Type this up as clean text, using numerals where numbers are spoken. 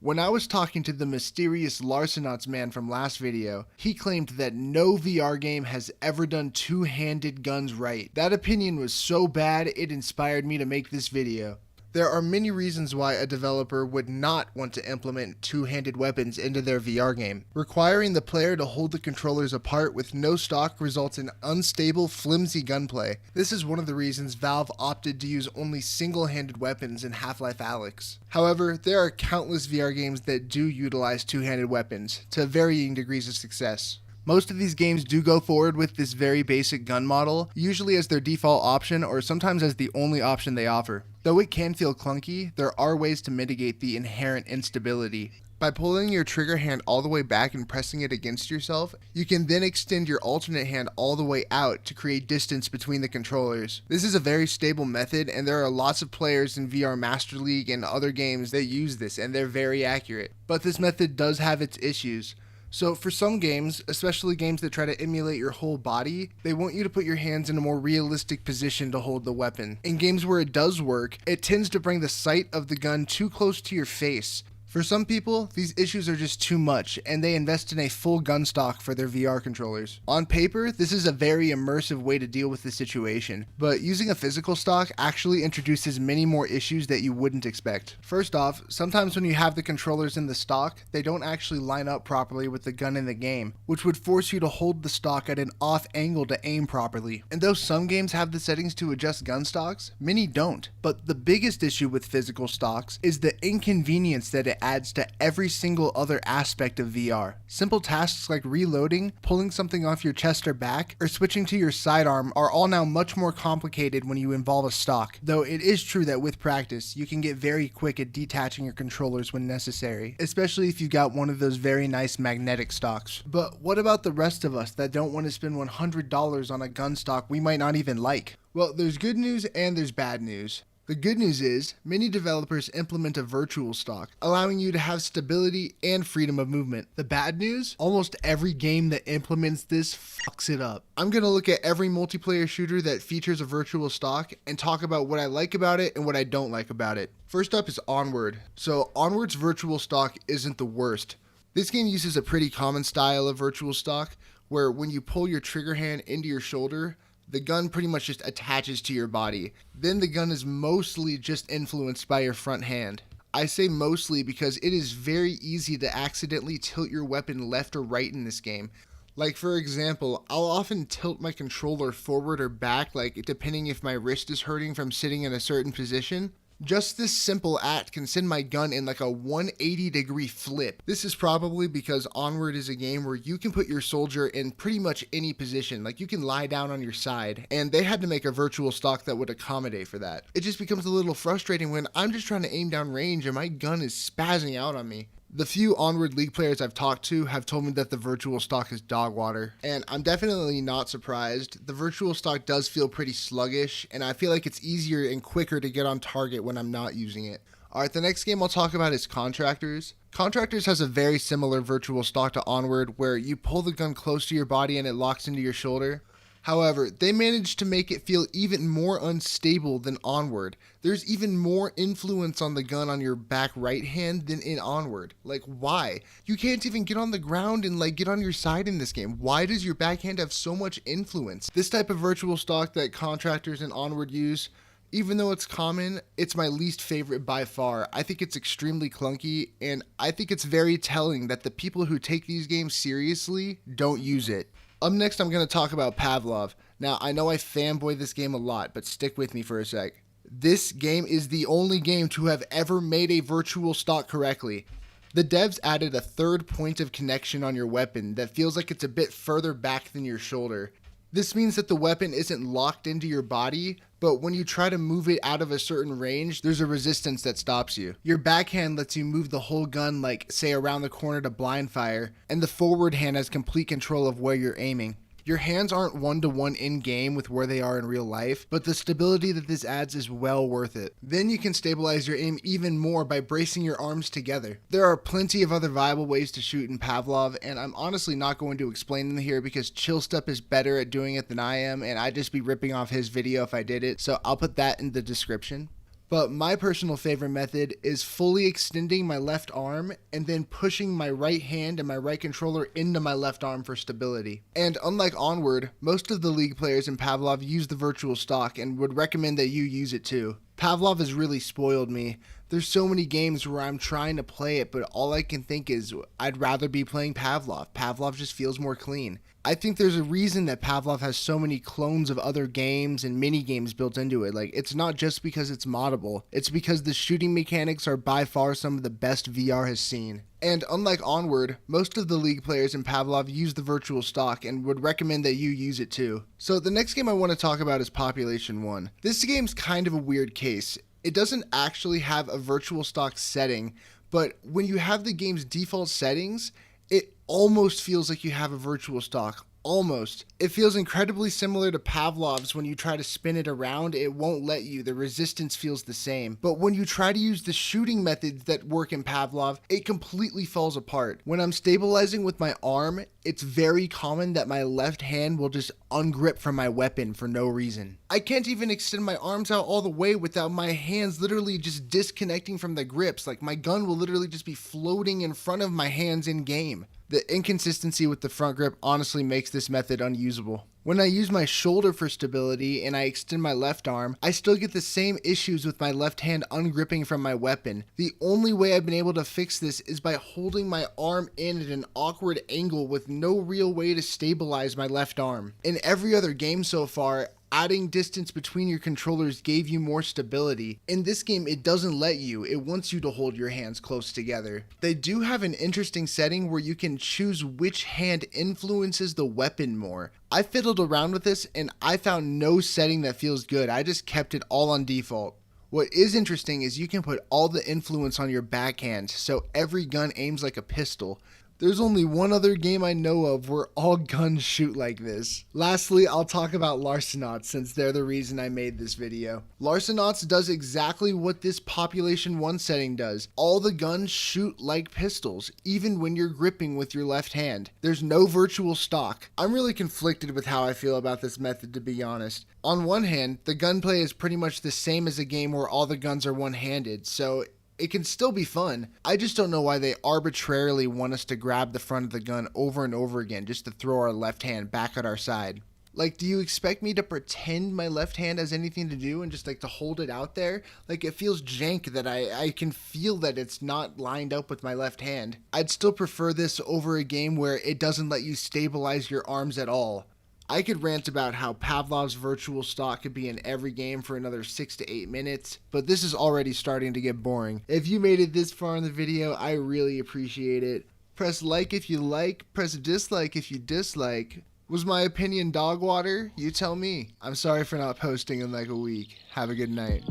When I was talking to the mysterious Larcenauts man from last video, he claimed that no VR game has ever done two-handed guns right. That opinion was so bad it inspired me to make this video. There are many reasons why a developer would not want to implement two-handed weapons into their VR game. Requiring the player to hold the controllers apart with no stock results in unstable, flimsy gunplay. This is one of the reasons Valve opted to use only single-handed weapons in Half-Life Alyx. However, there are countless VR games that do utilize two-handed weapons, to varying degrees of success. Most of these games do go forward with this very basic gun model, usually as their default option or sometimes as the only option they offer. Though it can feel clunky, there are ways to mitigate the inherent instability. By pulling your trigger hand all the way back and pressing it against yourself, you can then extend your alternate hand all the way out to create distance between the controllers. This is a very stable method, and there are lots of players in VR Master League and other games that use this, and they're very accurate. But this method does have its issues. So for some games, especially games that try to emulate your whole body, they want you to put your hands in a more realistic position to hold the weapon. In games where it does work, it tends to bring the sight of the gun too close to your face. For some people, these issues are just too much, and they invest in a full gun stock for their VR controllers. On paper, this is a very immersive way to deal with the situation, but using a physical stock actually introduces many more issues that you wouldn't expect. First off, sometimes when you have the controllers in the stock, they don't actually line up properly with the gun in the game, which would force you to hold the stock at an off angle to aim properly. And though some games have the settings to adjust gun stocks, many don't. But the biggest issue with physical stocks is the inconvenience that it adds to every single other aspect of VR. Simple tasks like reloading, pulling something off your chest or back, or switching to your sidearm are all now much more complicated when you involve a stock. Though it is true that with practice, you can get very quick at detaching your controllers when necessary, especially if you got one of those very nice magnetic stocks. But what about the rest of us that don't want to spend $100 on a gun stock we might not even like? Well, there's good news and there's bad news. The good news is, many developers implement a virtual stock, allowing you to have stability and freedom of movement. The bad news? Almost every game that implements this fucks it up. I'm going to look at every multiplayer shooter that features a virtual stock and talk about what I like about it and what I don't like about it. First up is ONWARD. So ONWARD's virtual stock isn't the worst. This game uses a pretty common style of virtual stock, where when you pull your trigger hand into your shoulder, the gun pretty much just attaches to your body. Then the gun is mostly just influenced by your front hand. I say mostly because it is very easy to accidentally tilt your weapon left or right in this game. Like for example, I'll often tilt my controller forward or back, like depending if my wrist is hurting from sitting in a certain position. Just this simple act can send my gun in like a 180-degree flip. This is probably because ONWARD is a game where you can put your soldier in pretty much any position, like you can lie down on your side, and they had to make a virtual stock that would accommodate for that. It just becomes a little frustrating when I'm just trying to aim down range and my gun is spazzing out on me. The few ONWARD League players I've talked to have told me that the virtual stock is dog water, and I'm definitely not surprised. The virtual stock does feel pretty sluggish, and I feel like it's easier and quicker to get on target when I'm not using it. Alright, the next game I'll talk about is Contractors. Contractors has a very similar virtual stock to ONWARD, where you pull the gun close to your body and it locks into your shoulder. However, they managed to make it feel even more unstable than ONWARD. There's even more influence on the gun on your back right hand than in ONWARD. Like, why? You can't even get on the ground and like get on your side in this game. Why does your backhand have so much influence? This type of virtual stock that Contractors and ONWARD use, even though it's common, it's my least favorite by far. I think it's extremely clunky, and I think it's very telling that the people who take these games seriously don't use it. Up next, I'm going to talk about Pavlov. Now, I know I fanboy this game a lot, but stick with me for a sec. This game is the only game to have ever made a virtual stock correctly. The devs added a third point of connection on your weapon that feels like it's a bit further back than your shoulder. This means that the weapon isn't locked into your body, but when you try to move it out of a certain range, there's a resistance that stops you. Your backhand lets you move the whole gun, like say around the corner to blind fire, and the forward hand has complete control of where you're aiming. Your hands aren't one-to-one in-game with where they are in real life, but the stability that this adds is well worth it. Then you can stabilize your aim even more by bracing your arms together. There are plenty of other viable ways to shoot in Pavlov, and I'm honestly not going to explain them here because Chillst3p is better at doing it than I am, and I'd just be ripping off his video if I did it, so I'll put that in the description. But my personal favorite method is fully extending my left arm and then pushing my right hand and my right controller into my left arm for stability. And unlike Onward, most of the League players in Pavlov use the virtual stock and would recommend that you use it too. Pavlov has really spoiled me. There's so many games where I'm trying to play it, but all I can think is I'd rather be playing Pavlov. Pavlov just feels more clean. I think there's a reason that Pavlov has so many clones of other games and mini games built into it. Like, it's not just because it's moddable. It's because the shooting mechanics are by far some of the best VR has seen. And unlike Onward, most of the League players in Pavlov use the virtual stock and would recommend that you use it too. So the next game I want to talk about is Population 1. This game's kind of a weird case. It doesn't actually have a virtual stock setting, but when you have the game's default settings, it almost feels like you have a virtual stock. Almost. It feels incredibly similar to Pavlov's. When you try to spin it around, it won't let you. The resistance feels the same. But when you try to use the shooting methods that work in Pavlov, it completely falls apart. When I'm stabilizing with my arm, it's very common that my left hand will just ungrip from my weapon for no reason. I can't even extend my arms out all the way without my hands literally just disconnecting from the grips. Like, my gun will literally just be floating in front of my hands in game. The inconsistency with the front grip honestly makes this method unusable. When I use my shoulder for stability and I extend my left arm, I still get the same issues with my left hand ungripping from my weapon. The only way I've been able to fix this is by holding my arm in at an awkward angle with no real way to stabilize my left arm. In every other game so far, adding distance between your controllers gave you more stability. In this game, it doesn't let you. It wants you to hold your hands close together. They do have an interesting setting where you can choose which hand influences the weapon more. I fiddled around with this and I found no setting that feels good. I just kept it all on default. What is interesting is you can put all the influence on your backhand, so every gun aims like a pistol. There's only one other game I know of where all guns shoot like this. Lastly, I'll talk about Larcenauts since they're the reason I made this video. Larcenauts does exactly what this Population 1 setting does. All the guns shoot like pistols, even when you're gripping with your left hand. There's no virtual stock. I'm really conflicted with how I feel about this method, to be honest. On one hand, the gunplay is pretty much the same as a game where all the guns are one-handed, so it can still be fun. I just don't know why they arbitrarily want us to grab the front of the gun over and over again just to throw our left hand back at our side. Like, do you expect me to pretend my left hand has anything to do and just like to hold it out there? Like, it feels jank that I can feel that it's not lined up with my left hand. I'd still prefer this over a game where it doesn't let you stabilize your arms at all. I could rant about how Pavlov's virtual stock could be in every game for another 6 to 8 minutes, but this is already starting to get boring. If you made it this far in the video, I really appreciate it. Press like if you like, press dislike if you dislike. Was my opinion dog water? You tell me. I'm sorry for not posting in like a week. Have a good night.